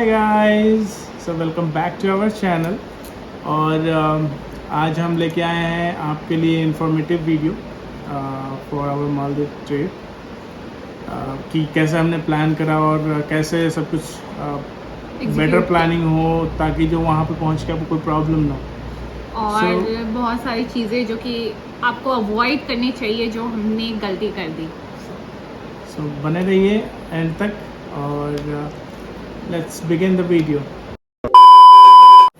Hi guys, so welcome back to our channel. और आज हम लेके आए हैं आपके लिए informative video for our Maldives trip कि कैसे हमने प्लान करा और कैसे सब कुछ बेटर प्लानिंग हो ताकि जो वहाँ पे पहुँच के आपको कोई प्रॉब्लम ना हो। और बहुत सारी चीज़ें जो कि आपको अवॉइड करनी चाहिए जो हमने गलती कर दी। सो बने रहिए एंड तक और let's begin the video.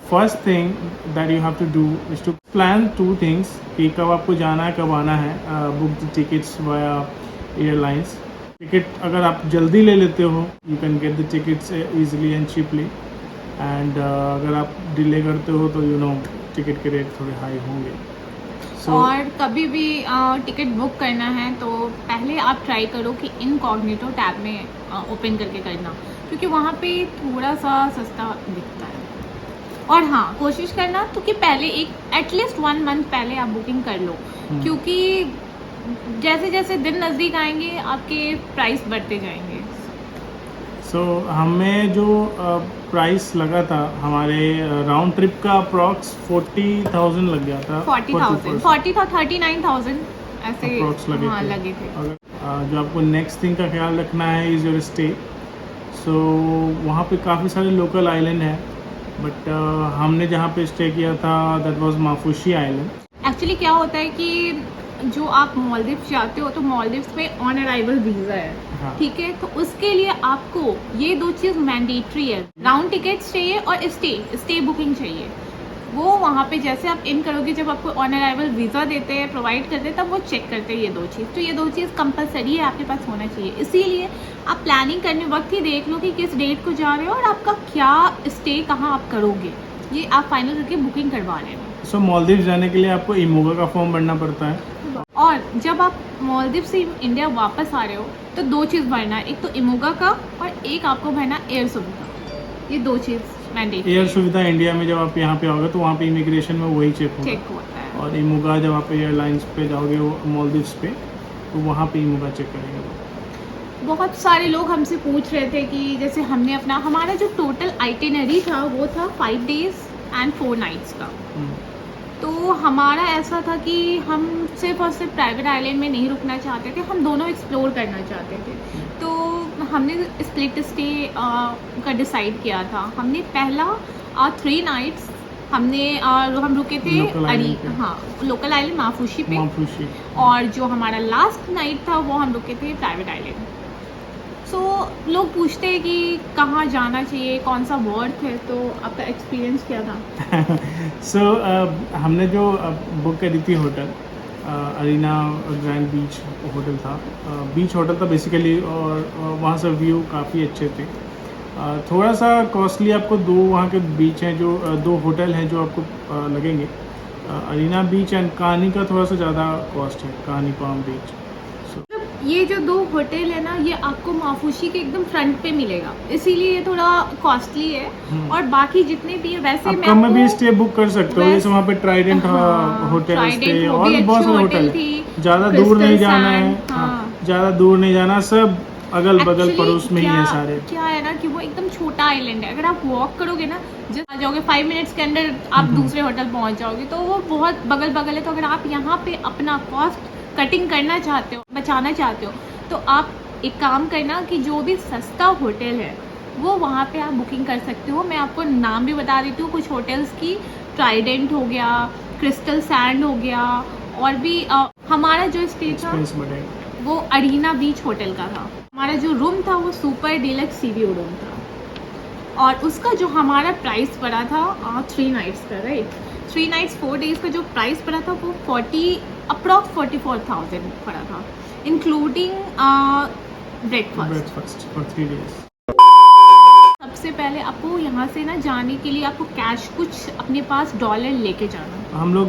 First thing that you have to do is to plan two things कि कब आपको जाना है कब आना है। book the tickets via airlines. Ticket अगर आप जल्दी ले लेते हो you can get the tickets easily and cheaply and अगर आप डिले करते हो तो टिकट के रेट थोड़े हाई होंगे। और कभी भी टिकट बुक करना है तो पहले आप ट्राई करो कि इनकॉग्निटो टैब में ओपन करके करना, क्योंकि वहाँ पे थोड़ा सा सस्ता दिखता है। और हाँ, कोशिश करना तो कि पहले एटलीस्ट 1 मंथ पहले आप बुकिंग कर लो, क्योंकि जैसे जैसे दिन नज़दीक आएंगे आपके प्राइस बढ़ते जाएंगे। हमें जो प्राइस लगा था हमारे राउंड ट्रिप का अप्रॉक्स 40,000 लग गया था। 40 था, 39,000 ऐसे लगे थे। जो आपको नेक्स्ट थिंग का ख्याल रखना है इज़ योर स्टे। वहाँ पे काफ़ी सारे लोकल आइलैंड हैं, बट हमने जहाँ पे स्टे किया था that was Maafushi island. Actually क्या होता है कि जो आप मालदीव्स जाते हो तो मालदीव्स में ऑन अराइवल वीज़ा है, हाँ। ठीक है, तो उसके लिए आपको ये 2 चीज़ मैंडेटरी है। राउंड टिकट्स चाहिए और स्टे बुकिंग चाहिए। वो वहाँ पे जैसे आप इन करोगे, जब आपको ऑन अराइवल वीज़ा देते हैं, प्रोवाइड करते हैं, तब वो चेक करते हैं ये 2 चीज़। तो ये 2 चीज़ कंपलसरी है, आपके पास होना चाहिए। इसीलिए आप प्लानिंग करने वक्त ही देख लो कि किस डेट को जा रहे हो और आपका क्या स्टे कहाँ आप करोगे, ये आप फाइनल करके बुकिंग करवा लेना। मालदीव जाने के लिए आपको इमोगा का फॉर्म भरना पड़ता है। और जब आप मालदीव से इंडिया वापस आ रहे हो तो 2 चीज़ भरना है, एक तो इमोगा का और एक आपको भरना एयर सुविधा। ये 2 चीज़ मैंडेटरी। एयर सुविधा इंडिया में जब आप यहाँ पे आओगे तो वहाँ पे इमिग्रेशन में वही चेक होता है, और इमोगा जब आप एयरलाइंस पे जाओगे मालदीव्स पे तो वहाँ पे इमोगा चेक करेंगे। बहुत सारे लोग हमसे पूछ रहे थे कि जैसे हमने हमारा जो टोटल आइटिनरी था वो था 5 days and 4 nights का। तो हमारा ऐसा था कि हम सिर्फ और सिर्फ प्राइवेट आइलैंड में नहीं रुकना चाहते थे, हम दोनों एक्सप्लोर करना चाहते थे। तो हमने स्प्लिट स्टे का डिसाइड किया था। हमने पहला 3 nights हम रुके थे लोकल आइलैंड माफुशी पे, और जो हमारा लास्ट नाइट था वो हम रुके थे प्राइवेट आइलैंड। लोग पूछते हैं कि कहाँ जाना चाहिए, कौन सा वर्थ है, तो आपका एक्सपीरियंस क्या था? हमने जो बुक करी थी होटल अरीना ग्रैंड बीच होटल था। बीच होटल था बेसिकली, और वहाँ से व्यू काफ़ी अच्छे थे। थोड़ा सा कॉस्टली आपको 2 वहाँ के बीच हैं, जो 2 होटल हैं जो आपको लगेंगे। अरीना बीच एंड कहानी का थोड़ा सा ज़्यादा कॉस्ट है, कहानी पाम बीच। ये जो 2 होटल है ना, ये आपको माफुशी के एकदम फ्रंट पे मिलेगा, इसीलिए ये थोड़ा कॉस्टली है। और बाकी जितने भी है वैसे आप कम में भी स्टे बुक कर सकते हो, जैसे वहाँ पे ट्राइडेंट होटल स्टे और बहुत सारे होटल। ज़्यादा दूर नहीं जाना है, ज़्यादा दूर नहीं जाना, सब अगल बगल पड़ोस में ही है सारे। क्या है ना कि वो एकदम छोटा आइलैंड है, अगर आप वॉक करोगे ना जस्ट आ जाओगे 5 मिनट्स के अंदर आप दूसरे होटल पहुँच जाओगे। तो वो बहुत बगल बगल है। तो अगर आप यहाँ पे अपना कॉस्ट कटिंग करना चाहते हो, बचाना चाहते हो, तो आप एक काम करना कि जो भी सस्ता होटल है वो वहाँ पे आप बुकिंग कर सकते हो। मैं आपको नाम भी बता देती हूँ कुछ होटल्स की। ट्राइडेंट हो गया, क्रिस्टल सैंड हो गया, और भी हमारा जो स्टे था वो अरीना बीच होटल का था। हमारा जो रूम था वो सुपर डीलक्स सी व्यू रूम था, और उसका जो हमारा प्राइस पड़ा था 3 nights का, राइट, 3 nights 4 days का जो प्राइस पड़ा था वो अप्रॉक्स 44,000 पड़ा था, इंक्लूडिंग ब्रेकफास्ट फॉर 3 days। सबसे पहले आपको यहाँ से ना जाने के लिए आपको कैश कुछ अपने पास डॉलर लेके जाना। हम लोग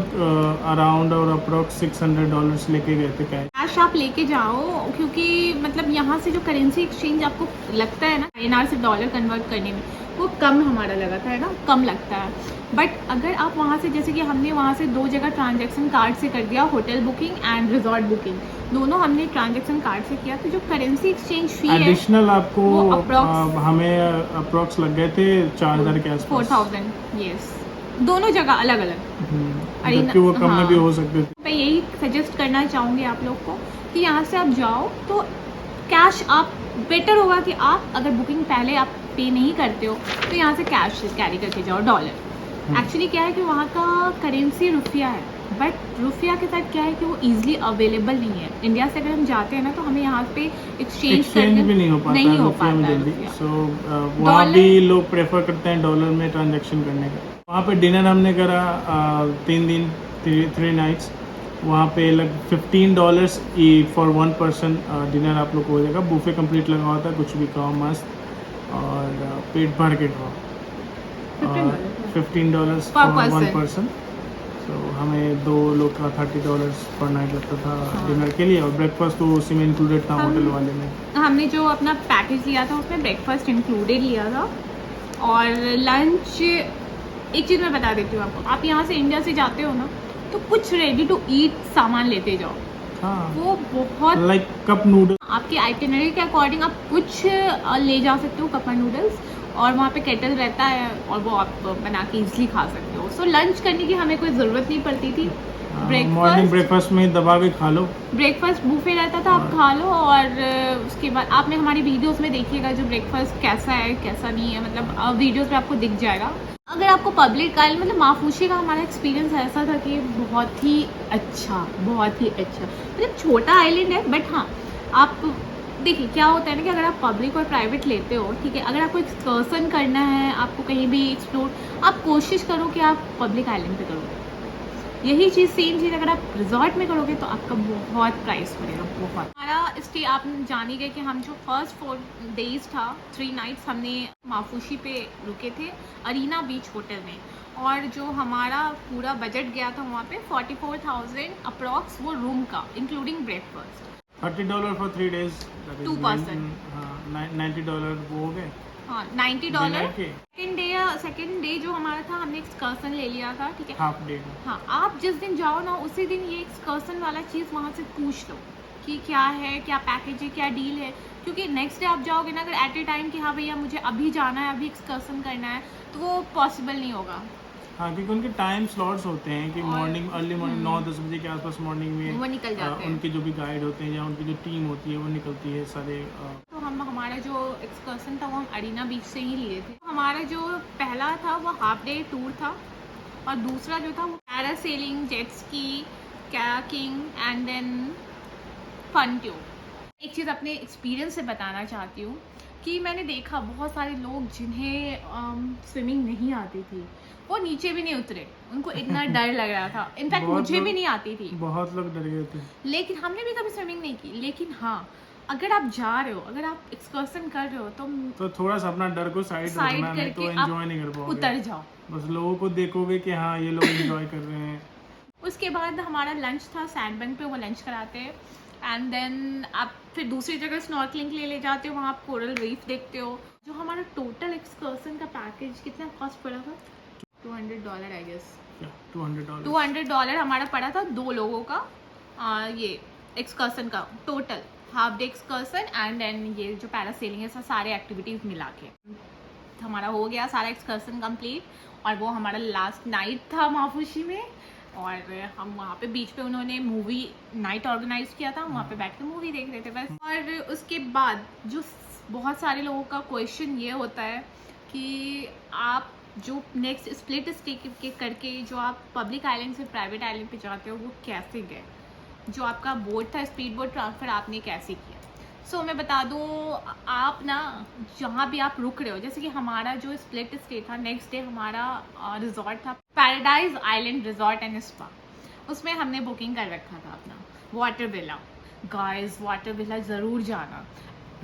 अराउंड और अप्रॉक्स $600 लेके गए थे कैश आप लेके जाओ, क्योंकि मतलब यहाँ से जो करेंसी एक्सचेंज आपको लगता है ना INR से डॉलर कन्वर्ट करने में, वो कम हमारा लगा था, है ना, कम लगता है। बट अगर आप वहाँ से, जैसे कि हमने वहाँ से 2 जगह ट्रांजैक्शन कार्ड से कर दिया, hotel booking and resort booking, दोनों हमने ट्रांजैक्शन कार्ड से किया, तो जो करेंसी एक्सचेंज फी है एडिशनल आपको वो हमें अप्रोक्स लग गए थे 4000 के आसपास। 4000, यस, दोनों जगह अलग अलग। जबकि वो कम में भी हो सकते थे। मैं यही सजेस्ट करना चाहूँगी आप लोग को कि यहाँ से आप जाओ तो कैश, आप बेटर होगा कि आप अगर बुकिंग पहले आप पे नहीं करते हो तो यहाँ से कैश कैरी करके जाओ, डॉलर। एक्चुअली क्या है कि वहाँ का करेंसी रुपया है, बट रुपया के साथ क्या है कि वो इजीली अवेलेबल नहीं है। इंडिया से अगर हम जाते हैं ना तो हमें यहाँ पे एक्सचेंज भी नहीं हो पाता जल्दी। सो वहाँ भी लोग प्रेफर करते हैं डॉलर में ट्रांजैक्शन करने का। वहाँ पे डिनर हमने करा 3 दिन 3 नाइट्स। वहाँ पे लग $15 फॉर 1 पर्सन डिनर आप लोग को हो जाएगा। बुफे कंप्लीट लगा हुआ था, कुछ भी खाओ मस्त और पेट भर के खाओ। $15 फॉर 1 पर्सन। तो हमें 2 लोग का $30 पर नाइट लगता था डिनर के लिए, और ब्रेकफास्ट तो उसी में इंक्लूडेड था होटल वाले में। हमने जो अपना पैकेज लिया था उसमें ब्रेकफास्ट इंक्लूडेड लिया था, और लंच, एक चीज़ मैं बता देती हूँ आपको, आप यहाँ से इंडिया से जाते हो ना तो कुछ रेडी टू ईट सामान लेते जाओ। हाँ, वो बहुत लाइक कप नूडल, आपकी आइटिनरी के अकॉर्डिंग आप कुछ ले जा सकते हो, कप नूडल्स, और वहाँ पे केटल रहता है और वो आप बना के इजली खा सकते हो। सो लंच करने की हमें कोई ज़रूरत नहीं पड़ती थी। मॉर्निंग ब्रेकफास्ट में दबा के खा लो, ब्रेकफास्ट बुफे रहता था, आप खा लो, और उसके बाद आपने हमारी वीडियोस में देखिएगा जो ब्रेकफास्ट कैसा है कैसा नहीं है, मतलब वीडियोस में आपको दिख जाएगा। अगर आपको पब्लिक आइलैंड, मतलब माफूशी का हमारा एक्सपीरियंस ऐसा था कि बहुत ही अच्छा, मतलब छोटा आइलैंड है, बट हाँ आप देखिए क्या होता है ना कि अगर आप पब्लिक और प्राइवेट लेते हो, ठीक है, अगर आपको एक्सकर्सन करना है, आपको कहीं भी एक्सप्लोर, आप कोशिश करो कि आप पब्लिक आइलैंड पे करो। यही चीज़, सेम चीज़ अगर आप रिजॉर्ट में करोगे तो आपका बहुत प्राइस पड़ेगा, बहुत। हमारा स्टे आप जान ही गए कि हम जो फर्स्ट 4 डेज था, 3 नाइट्स हमने माफूशी पे रुके थे, अरीना बीच होटल में, और जो हमारा पूरा बजट गया था वहाँ पे 44,000 अप्रॉक्स, वो रूम का including breakfast. $30 for 3 days, 2 person, $90 वो हो गए। हाँ, $90। सेकेंड डे जो हमारा था, हमने एक्सकर्सन ले लिया था, ठीक है, हाफ डे। हाँ, आप जिस दिन जाओ ना उसी दिन ये एक्सकर्सन वाला चीज़ वहाँ से पूछ लो कि क्या है, क्या पैकेज है, क्या डील है, क्योंकि नेक्स्ट डे आप जाओगे ना अगर एट ए टाइम कि हाँ भैया मुझे अभी जाना है, अभी एक्सकर्सन करना है, तो वो पॉसिबल नहीं होगा। हाँ, क्योंकि उनके टाइम स्लॉट्स होते हैं कि मॉर्निंग, अर्ली मॉर्निंग 9-10 बजे के आसपास मॉर्निंग में वो निकल जाते हैं। उनके जो भी गाइड होते हैं या उनकी जो टीम होती है वो निकलती है सारे। तो हमारा जो एक्सकर्सन था वो हम अरीना बीच से ही लिए थे। हमारा जो पहला था वो हाफ डे टूर था, और दूसरा जो था वो parasailing, jet ski, kayaking and then fun tube. एक चीज़ अपने एक्सपीरियंस से बताना चाहती हूँ कि मैंने देखा बहुत सारे लोग जिन्हें स्विमिंग नहीं आती थी, वो नीचे भी नहीं उतरे, उनको इतना डर लग रहा था। इनफैक्ट मुझे भी नहीं आती थी, बहुत लोग डर गए थे, लेकिन हमने भी कभी स्विमिंग नहीं की। लेकिन हाँ, अगर आप जा रहे हो, अगर आप एक्सकर्सन कर रहे हो तो थोड़ा सा अपना डर को साइड रखना, नहीं तो एंजॉय नहीं कर पाओगे, उतर जाओ, बस लोगों को देखोगे कि हाँ ये लोग एंजॉय कर रहे हैं। उसके बाद हमारा लंच था सैंडबैंक पे, वो लंच कराते हैं, एंड देन आप फिर दूसरी जगह स्नॉर्कलिंग के लिए ले जाते हो, वहाँ आप कोरल रीफ देखते हो। जो हमारा टोटल एक्सकर्सन का पैकेज कितना कॉस्ट पड़ा था, $200 आई गेस, $200 हमारा पड़ा था 2 लोगों का, ये एक्सकर्सन का total, half day excursion and then ये जो पैरासेलिंग है, सारे एक्टिविटीज़ मिला के हमारा हो गया सारा एक्सकर्सन कंप्लीट। और वो हमारा लास्ट नाइट था माफूशी में, और हम वहाँ पे बीच पे उन्होंने मूवी नाइट ऑर्गेनाइज किया था, वहाँ पे बैठ के मूवी देख रहे थे बस। और उसके बाद जो बहुत सारे लोगों का क्वेश्चन ये होता है कि आप जो नेक्स्ट स्प्लिट स्टे करके जो आप पब्लिक आइलैंड से प्राइवेट आइलैंड पे जाते हो वो कैसे गए, जो आपका बोट था स्पीड बोट ट्रांसफ़र आपने कैसे किया। सो मैं बता दूँ, आप ना जहाँ भी आप रुक रहे हो, जैसे कि हमारा जो स्प्लिट स्टे था, नेक्स्ट डे हमारा रिजॉर्ट था paradise island resort and spa, उसमें हमने बुकिंग कर रखा था अपना water villa. Guys, water villa ज़रूर जाना।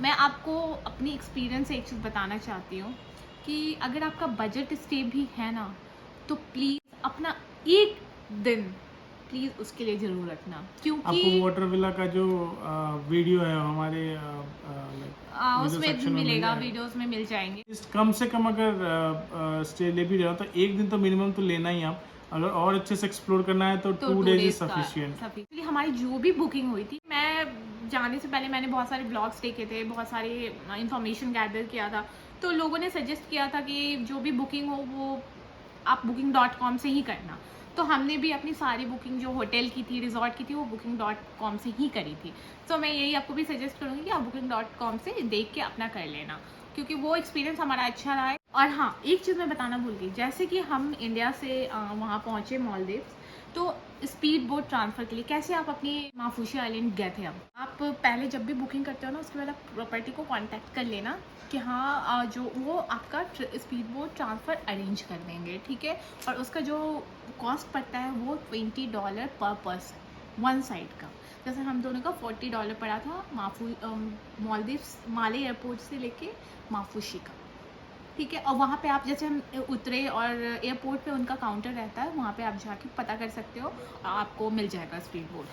मैं आपको अपनी एक्सपीरियंस से एक चीज़ बताना चाहती हूँ कि अगर आपका बजट स्टे भी है ना, तो प्लीज़ अपना एक दिन प्लीज़ उसके लिए ज़रूर रखना, आपको क्योंकि वाटर विला का जो वीडियो है हमारे उसमें मिलेगा, वीडियोस में मिल जाएंगे। कम से कम अगर स्टे ले भी रहे हो तो एक दिन तो मिनिमम तो लेना ही आप। अगर और अच्छे से एक्सप्लोर करना है तो 2 डेज इज सफिशिएंट। हमारी जो भी बुकिंग हुई थी, मैं जाने से पहले मैंने बहुत सारे ब्लॉग्स देखे थे, बहुत सारे इंफॉर्मेशन गैदर किया था, तो लोगों ने सजेस्ट किया था कि जो भी बुकिंग हो वो आप booking.com से ही करना। तो हमने भी अपनी सारी बुकिंग जो होटल की थी, रिजॉर्ट की थी, वो booking.com से ही करी थी। तो मैं यही आपको भी सजेस्ट करूँगी कि आप booking.com से देख के अपना कर लेना, क्योंकि वो एक्सपीरियंस हमारा अच्छा रहा है। और हाँ, एक चीज़ मैं बताना भूल गई, जैसे कि हम इंडिया से वहाँ पहुँचे मालदीव्स, तो स्पीड बोट ट्रांसफ़र के लिए कैसे आप अपनी माफूशी आइलैंड गए थे। हम आप पहले जब भी बुकिंग करते हो ना, उसके बाद आप प्रॉपर्टी को कांटेक्ट कर लेना कि हाँ जो वो आपका स्पीड बोट ट्रांसफ़र अरेंज कर देंगे, ठीक है। और उसका जो कॉस्ट पड़ता है वो $20 पर पर्सन, वन साइड का। जैसे हम दोनों का $40 पड़ा था मालदीव्स माले एयरपोर्ट से लेके माफूशी का, ठीक है। और वहाँ पे आप जैसे हम उतरे और एयरपोर्ट पे उनका काउंटर रहता है, वहाँ पे आप जाके पता कर सकते हो, आपको मिल जाएगा स्पीड बोट।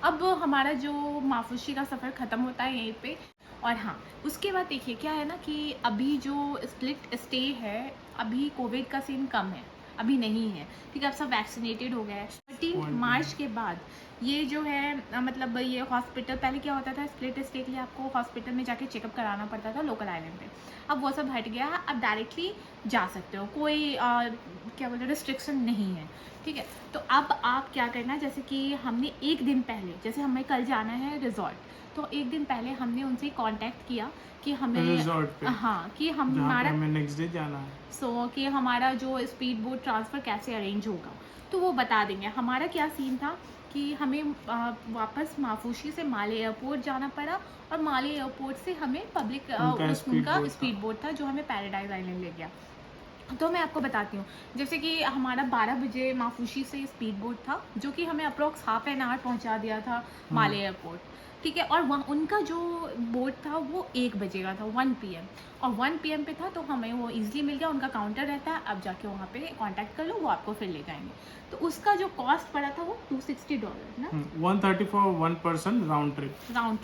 अब हमारा जो माफूशी का सफ़र ख़त्म होता है यहीं पे। और हाँ, उसके बाद देखिए क्या है ना कि अभी जो स्प्लिट स्टे है, अभी कोविड का सीन कम है, अभी नहीं है, ठीक है। अब सब वैक्सीनेटेड हो गए हैं। 13 मार्च के बाद ये जो है मतलब ये हॉस्पिटल, पहले क्या होता था स्प्लिट स्टे के लिए आपको हॉस्पिटल में जाके चेकअप कराना पड़ता था लोकल आइलैंड पे, अब वो सब हट गया है। अब डायरेक्टली जा सकते हो, कोई क्या बोलते हैं रिस्ट्रिक्शन नहीं है, ठीक है। तो अब आप क्या करना, जैसे कि हमने एक दिन पहले, जैसे हमें कल जाना है रिजॉर्ट, तो एक दिन पहले हमने उनसे कांटेक्ट किया कि हमें रिजॉर्ट पे, हाँ कि हमारा हमें नेक्स्ट डे जाना है, कि हमारा जो स्पीड बोट ट्रांसफ़र कैसे अरेंज होगा, तो वो बता देंगे। हमारा क्या सीन था कि हमें वापस माफूशी से माले एयरपोर्ट जाना पड़ा, और माले एयरपोर्ट से हमें पब्लिक उनका स्पीड बोट था जो हमें पैराडाइज आइलैंड ले गया। तो मैं आपको बताती हूँ, जैसे कि हमारा 12 बजे माफूशी से स्पीड बोट था, जो कि हमें अप्रॉक्स हाफ एन आवर पहुँचा दिया था माले एयरपोर्ट, ठीक है। और वहाँ उनका जो बोट था वो 1 बजे का था, 1 PM, और 1 PM पे था, तो हमें वो इजीली मिल गया। उनका काउंटर रहता है, आप जाके वहाँ पे कांटेक्ट कर लो, वो आपको फिर ले जाएंगे। तो उसका जो कॉस्ट पड़ा था वो $260 ना, 130 फॉर 1 पर्सन राउंड ट्रिप।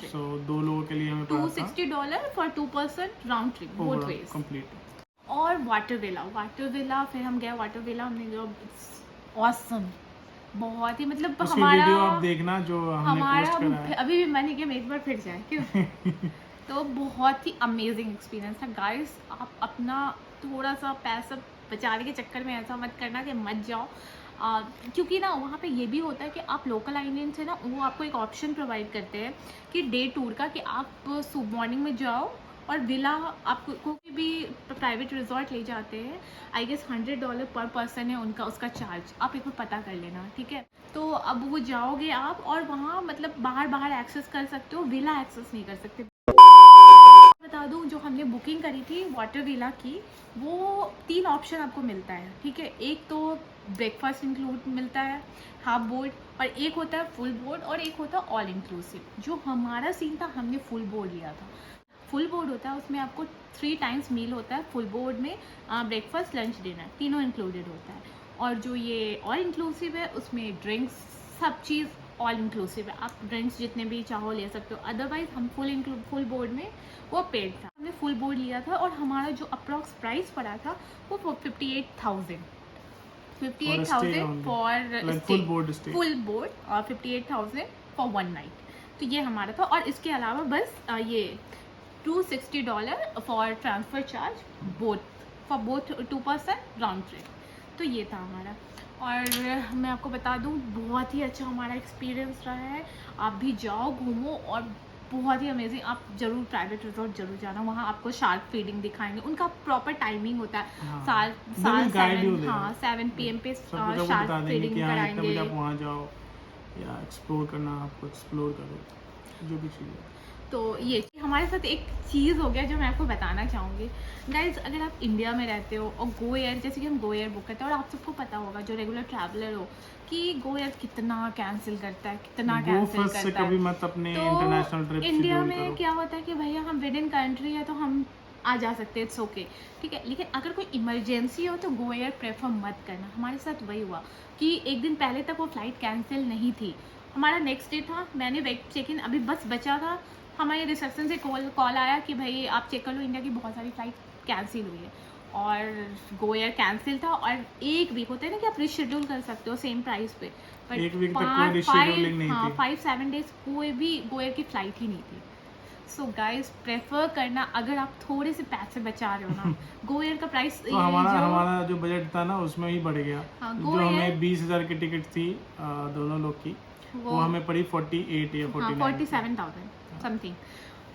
सो 2 लोगों के लिए हमें पड़ा था $260 for 2 person round trip both ways complete. और वाटर विला फिर हम गए वाटर विला, हमने जो ऑसम, बहुत ही मतलब हमारा वीडियो आप देखना जो हमने पोस्ट करा है। अभी भी मन है कि हम एक बार फिर जाए, क्यों तो बहुत ही अमेजिंग एक्सपीरियंस था गाइस। आप अपना थोड़ा सा पैसा बचाने के चक्कर में ऐसा मत करना कि मत जाओ, क्योंकि ना वहाँ पे ये भी होता है कि आप लोकल आइलैंड से ना वो आपको एक ऑप्शन प्रोवाइड करते हैं कि डे टूर का, कि आप सुबह मॉर्निंग में जाओ और विला आपको कोई भी प्राइवेट रिजॉर्ट ले जाते हैं, आई गेस $100 पर पर्सन है उनका, उसका चार्ज आप एक बार पता कर लेना, ठीक है। तो अब वो जाओगे आप और वहाँ मतलब बाहर एक्सेस कर सकते हो, विला एक्सेस नहीं कर सकते। बता दूँ, जो हमने बुकिंग करी थी वाटर विला की, वो 3 ऑप्शन आपको मिलता है, ठीक है। एक तो ब्रेकफास्ट इंक्लूड मिलता है, हाफ बोर्ड, और एक होता है फुल बोर्ड, और एक होता है ऑल इंक्लूसिव। जो हमारा सीन था, हमने फुल बोर्ड लिया था। फुल बोर्ड होता है, उसमें आपको 3 टाइम्स मील होता है फुल बोर्ड में, ब्रेकफास्ट लंच डिनर तीनों इंक्लूडेड होता है। और जो ये ऑल इंक्लूसिव है, उसमें ड्रिंक्स सब चीज़ ऑल इंक्लूसिव है, आप ड्रिंक्स जितने भी चाहो ले सकते हो। अदरवाइज हम फुल बोर्ड में वो पेड था, हमने फुल बोर्ड लिया था, और हमारा जो अप्रॉक्स प्राइस पड़ा था वो 58,000 फॉर फुल बोर्ड और 58,000 फॉर 1 नाइट। तो ये हमारा था, और इसके अलावा बस ये $260 for transfer charge for both 2 person round trip. तो ये था हमारा, और मैं आपको बता दूं बहुत ही अच्छा हमारा एक्सपीरियंस रहा है। आप भी जाओ, घूमो, और बहुत ही अमेजिंग। आप जरूर प्राइवेट रिजॉर्ट जरूर जाना, वहाँ आपको शार्क फीडिंग दिखाएंगे, उनका प्रॉपर टाइमिंग होता है। 7 PM पे शार्क फीडिंग कराएंगे। आप वहाँ जाओ या एक्सप्लोर करना, आपको एक्सप्लोर करो जो भी चीज़। तो ये हमारे साथ एक चीज़ हो गया जो मैं आपको बताना चाहूँगी गाइज। अगर आप इंडिया में रहते हो और गो एयर, जैसे कि हम गो एयर बुक करते हैं, और आप सबको पता होगा जो रेगुलर ट्रैवलर हो कि गो एयर कितना कैंसिल करता है, कभी मत अपने इंटरनेशनल ट्रिप इंडिया में क्या होता है कि भैया हम विद इन कंट्री है, तो हम आ जा सकते हैं, इट्स ओके, ठीक है। लेकिन अगर कोई इमरजेंसी हो तो गो एयर प्रेफर मत करना। हमारे साथ वही हुआ कि एक दिन पहले तक वो फ़्लाइट कैंसिल नहीं थी, हमारा नेक्स्ट डे था, मैंने वेट चेक इन अभी बस बचा था, हमारे रिसेप्शन से कॉल आया कि भाई आप चेक कर लो, इंडिया की बहुत सारी फ़्लाइट कैंसिल हुई है और गो एयर कैंसिल था। और एक वीक होता है ना कि आप रिशेड्यूल कर सकते हो सेम प्राइस पे, बट एक वीक तक कोई रिशेड्यूलिंग नहीं थी। 5-7 डेज कोई भी गो एयर की फ़्लाइट ही नहीं थी। सो गाइस प्रेफर करना, अगर आप थोड़े से पैसे बचा रहे हो ना, गो एयर का प्राइस तो हमारा जो बजट था ना उसमें ही बढ़ गया। हाँ, जो हमें 20,000 की टिकट थी दोनों लोग की, वो हमें पड़ी 48 या 49 47,000 समथिंग।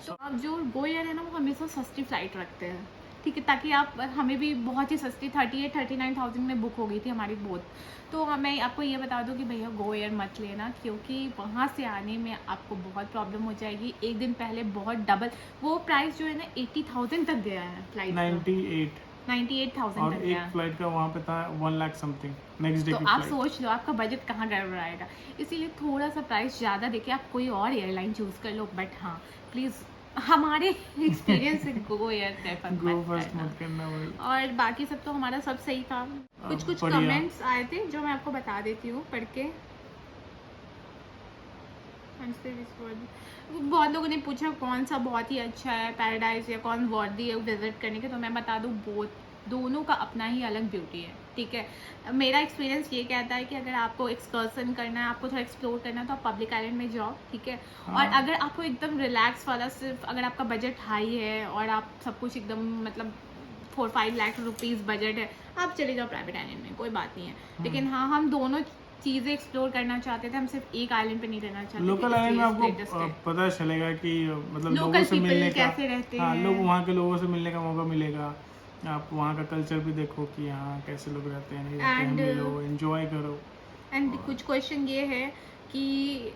तो अब जो गो एयर है ना वो हमेशा सस्ती फ्लाइट रखते हैं, ठीक है, ताकि आप, हमें भी बहुत ही सस्ती 38-39,000 में बुक हो गई थी हमारी बोथ। तो मैं आपको ये बता दूं कि भैया गो एयर मत लेना, क्योंकि वहाँ से आने में आपको बहुत प्रॉब्लम हो जाएगी। एक दिन पहले बहुत डबल वो प्राइस जो है ना 80,000 तक गया है फ्लाइट 98,000 और तक एक गया। फ्लाइट का वहाँ पे था 1 लाख समथिंग नेक्स्ट डे तो की आप फ्लाइट। सोच लो आपका बजट कहाँ गड़बड़ाएगा। इसीलिए थोड़ा सा प्राइस ज़्यादा देके आप कोई और एयरलाइन चूज़ कर लो, बट हाँ प्लीज़ हमारे एक्सपीरियंस से गो एयर प्रेफर गो मत फर्स्ट करना। मत करना भाई। और बाकी सब तो हमारा सब सही था। कुछ बढ़िया। कमेंट्स आए थे जो मैं आपको बता देती हूँ पढ़ के। बहुत लोगों ने पूछा कौन सा बहुत ही अच्छा है, पैराडाइज या कौन वर्दी है विजिट करने के। तो मैं बता दूँ दोनों का अपना ही अलग ब्यूटी है, ठीक है। मेरा एक्सपीरियंस ये कहता है कि अगर आपको एक्सकर्सन करना है, आपको थोड़ा एक्सप्लोर करना है, तो आप पब्लिक आइलैंड में जाओ, ठीक है। हाँ। और अगर आपको एकदम रिलैक्स वाला, सिर्फ अगर आपका बजट हाई है और आप सब कुछ एकदम मतलब 4-5 लाख रुपीज़ बजट है, आप चले जाओ प्राइवेट आइलैंड में, कोई बात नहीं है। लेकिन हाँ, हम दोनों चीज़ें एक्सप्लोर करना चाहते थे, हम सिर्फ एक आइलैंड पे नहीं रहना चाहते। लोकल आइलैंड में आपको पता चलेगा कि मतलब लोगों से मिलने का, कैसे रहते हाँ, हैं, लोग वहाँ के लोगों से मिलने का मौका मिलेगा। आप वहाँ का कल्चर भी देखो कि यहाँ कैसे लोग रहते हैं, नहीं रहते हैं, मिलो, एंजॉय करो। एंड कुछ क्वेश्चन ये है कि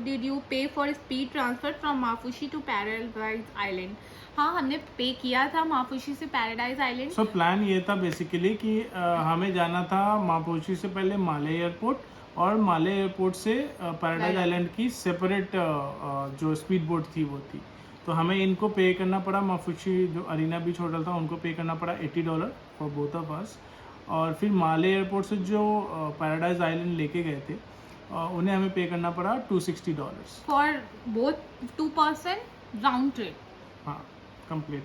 did you pay for speed transfer from Maafushi to paradise island. हाँ, हमने पे किया था माफुशी से पैराडाइज आइलैंड। सो प्लान ये था बेसिकली कि हमें जाना था मापुची से पहले माले एयरपोर्ट, और माले एयरपोर्ट से पैराडाइज आइलैंड की सेपरेट जो स्पीड बोट थी वो थी। तो हमें इनको पे करना पड़ा, माफुची जो अरीना बीच होटल था उनको पे करना पड़ा $80 फॉर बोथ ऑफ अस। और फिर माले एयरपोर्ट से जो पैराडाइज आइलैंड लेके गए थे उन्हें हमें पे करना पड़ा $260 for both 2 person round trip. हाँ, कंप्लीट।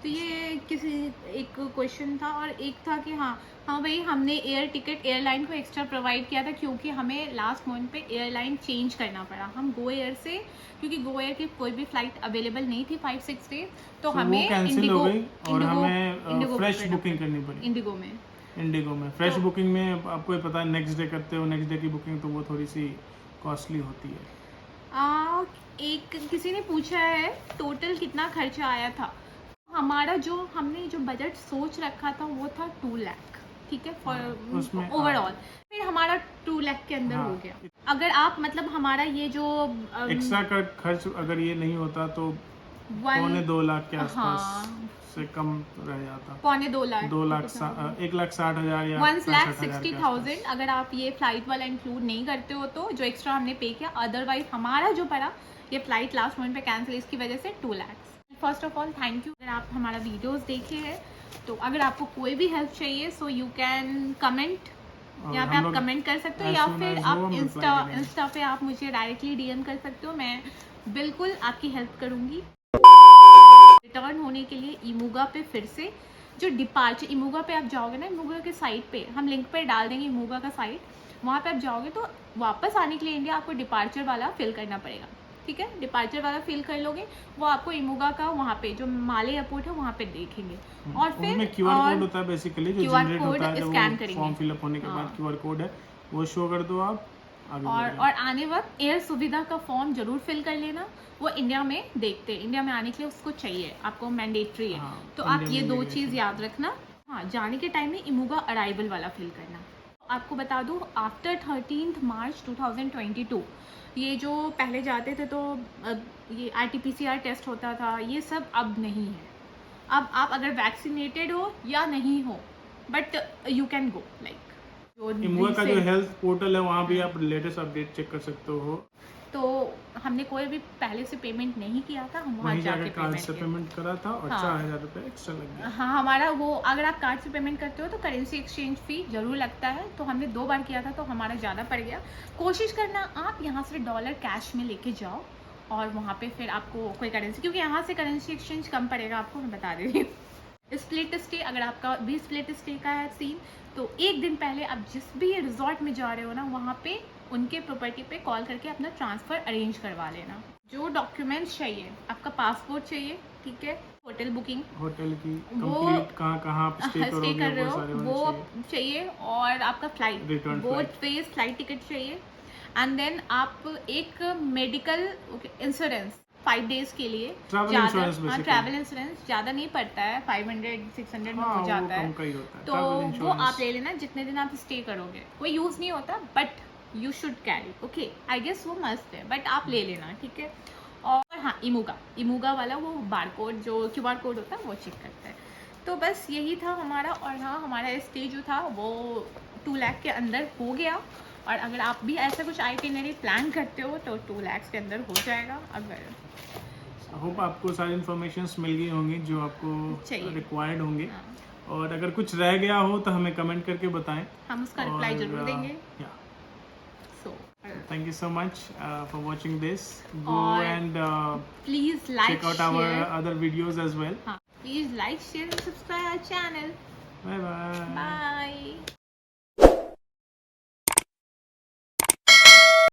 तो ये किसी एक क्वेश्चन था। और एक था कि हाँ भाई, हमने एयर टिकट एयरलाइन को एक्स्ट्रा प्रोवाइड किया था, क्योंकि हमें लास्ट मोमेंट पे एयरलाइन चेंज करना पड़ा। हम गो एयर से, क्योंकि गो एयर की कोई भी फ्लाइट अवेलेबल नहीं थी 5-6 डेज, तो हमें कैंसिल हो गई और हमें फ्रेश बुकिंग करनी पड़ी इंडिगो में। फ्रेश बुकिंग में आपको ही पता है, नेक्स्ट डे करते हो, नेक्स्ट डे की बुकिंग, तो वो थोड़ी सी कॉस्टली होती है। एक किसी ने पूछा है टोटल कितना खर्चा आया था। हमारा हमने जो बजट सोच रखा था वो था 2 लाख, ठीक है, फॉर ओवरऑल। फिर हमारा 2 लाख के अंदर हो गया। अगर आप मतलब हमारा ये जो एक्स्ट्रा का खर्च अगर ये नहीं होता तो 2.25 लाख के आसपास से कम रह जाता। 2.25 लाख, 1,60,000 या 1,60,000 अगर आप ये फ्लाइट वाला इंक्लूड नहीं करते हो तो, जो एक्स्ट्रा हमने पे किया। अदरवाइज हमारा जो पड़ा, ये फ्लाइट लास्ट मोमेंट पे कैंसिल, इसकी वजह से 2 lakh. First of all thank you अगर आप हमारा वीडियोस देखे हैं। तो अगर आपको कोई भी हेल्प चाहिए सो यू कैन कमेंट, यहाँ पे आप कमेंट कर सकते हो, या फिर आप इंस्टा पे आप मुझे डायरेक्टली डीएम कर सकते हो। मैं बिल्कुल आपकी हेल्प करूँगी। रिटर्न होने के लिए इमूगा पे फिर से जो डिपार्चर, इमूगा पे आप जाओगे ना, इमूगा के साइट पे हम लिंक पे डाल देंगे इमूगा का साइट, वहाँ पे आप जाओगे तो वापस आने के लिए इंडिया आपको डिपार्चर वाला फिल करना पड़ेगा, ठीक है। डिपार्चर वाला फिल कर लोगे, वो आपको इमूगा का वहाँ पे जो माले एयरपोर्ट है वहाँ पे देखेंगे। और फिर क्यूआर कोड होता है बेसिकली, जो जनरेट होता है स्कैन करेंगे, फॉर्म फिलअप होने के बाद क्यूआर कोड है वो शो कर दो आप। और आने वक्त एयर सुविधा का फॉर्म जरूर फिल कर लेना, वो इंडिया में देखते हैं, इंडिया में आने के लिए उसको चाहिए, आपको मैंडेटरी है। तो आप ये 2 चीज़ याद रखना। हाँ, जाने के टाइम में इमूगा अराइवल वाला फिल करना। आपको बता दूँ, आफ्टर 13 मार्च 2022 ये जो पहले जाते थे तो ये RT-PCR टेस्ट होता था, ये सब अब नहीं है। अब आप अगर वैक्सीनेटेड हो या नहीं हो, but you can go, like इमुआ का जो हेल्थ पोर्टल है वहाँ भी आप लेटेस्ट अपडेट चेक कर सकते हो। तो हमने कोई भी पहले से पेमेंट नहीं किया था, हम वहाँ वहीं जाके जाकर कार्ड से पेमेंट करा था और हाँ। 4,000 रुपये एक्स्ट्रा लग गया। हाँ, हमारा वो अगर आप कार्ड से पेमेंट करते हो तो करेंसी एक्सचेंज फ़ी ज़रूर लगता है, तो हमने 2 बार किया था तो हमारा ज़्यादा पड़ गया। कोशिश करना आप यहाँ से डॉलर कैश में लेके जाओ और वहाँ पे फिर आपको कोई करेंसी, क्योंकि यहाँ से करेंसी एक्सचेंज कम पड़ेगा आपको, मैं बता दे रही हूँ। स्प्लिट स्टे, अगर आपका भी स्प्लिट स्टे का है सीन, तो एक दिन पहले आप जिस भी रिजॉर्ट में जा रहे हो ना, वहाँ पे उनके प्रॉपर्टी पे कॉल करके अपना ट्रांसफ़र अरेंज करवा लेना। जो डॉक्यूमेंट्स चाहिए, आपका पासपोर्ट चाहिए, ठीक है, होटल बुकिंग, होटल की वो कंप्लीट कहाँ आप स्टे स्टे करोगे कर रहे वो हो सारे होने वो चाहिए। चाहिए, और आपका flight, Return both flight। Phase flight ticket चाहिए, एंड देन आप एक मेडिकल इंश्योरेंस 5 डेज के लिए, Travel insurance हाँ, basically। ट्रैवल इंश्योरेंस ज़्यादा नहीं पड़ता है, 500-600 में हाँ, हो वो जाता कम है, का ही होता है तो travel वो insurance। आप ले लेना जितने दिन आप स्टे करोगे। कोई यूज़ नहीं होता but you should carry, okay, I guess वो मस्त है, बट आप ले लेना, ठीक है। और हाँ, इमूगा वाला वो बारकोड, जो QR कोड होता है वो चेक करता है। तो बस यही था हमारा, और हाँ, हमारा स्टे जो था वो 2 लाख के अंदर हो गया, और अगर आप भी ऐसा कुछ आइटिनरी प्लान करते हो तो 2 लाख के अंदर हो जाएगा। अगर होप आपको सारी इन्फॉर्मेशंस मिल गई होंगी जो आपको चाहिए। रिक्वायर्ड होंगे, हाँ, और अगर कुछ रह गया हो तो हमें कमेंट करके बताएं, हम उसका रिप्लाई जरूर देंगे। So thank you so much for watching this. Go और and please like check out our share, other videos as well. हाँ, please like share and subscribe our channel. Bye bye. Bye.